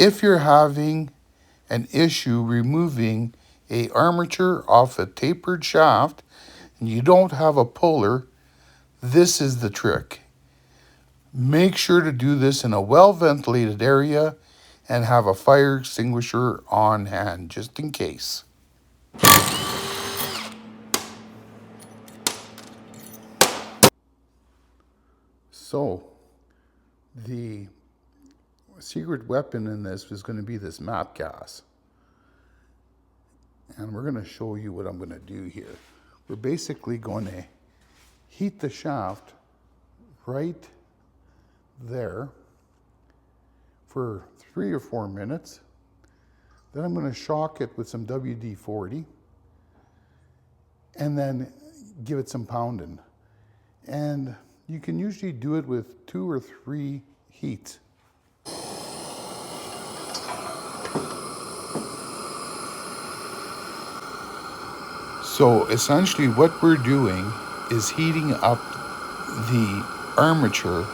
if you're having an issue removing a armature off a tapered shaft and you don't have a puller, this is the trick. Make sure to do this in a well-ventilated area and have a fire extinguisher on hand just in case. So, the secret weapon in this is going to be this MAPP gas. And we're going to show you what I'm going to do here. We're basically going to heat the shaft right there for 3 or 4 minutes. Then I'm going to shock it with some WD-40 and then give it some pounding. And you can usually do it with 2 or 3 heats. So essentially what we're doing is heating up the armature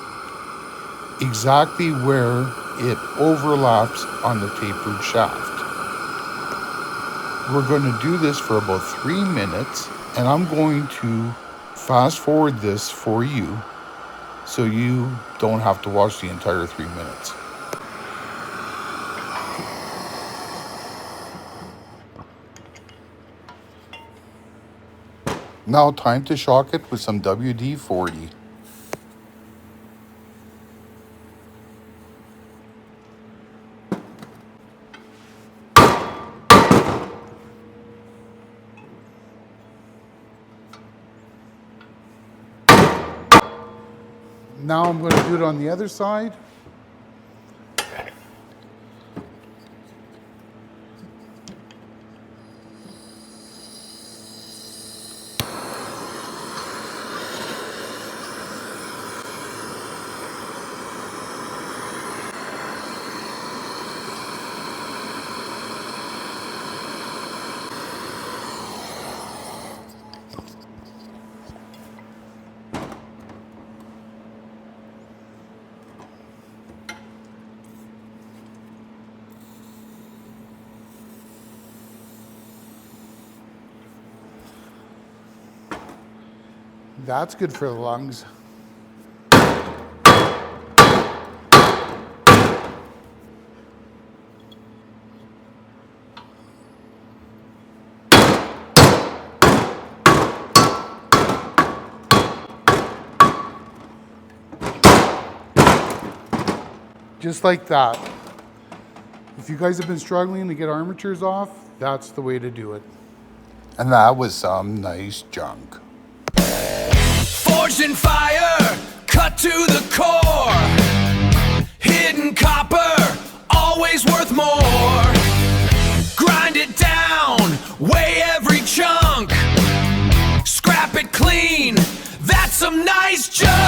exactly where it overlaps on the tapered shaft. We're going to do this for about 3 minutes, and I'm going to fast forward this for you so you don't have to watch the entire 3 minutes. Now time to shock it with some WD-40. Now I'm going to do it on the other side. That's good for the lungs. Just like that. If you guys have been struggling to get armatures off, that's the way to do it. And that was some nice junk. Forged in fire, cut to the core. Hidden copper, always worth more. Grind it down, weigh every chunk. Scrap it clean, that's some nice junk.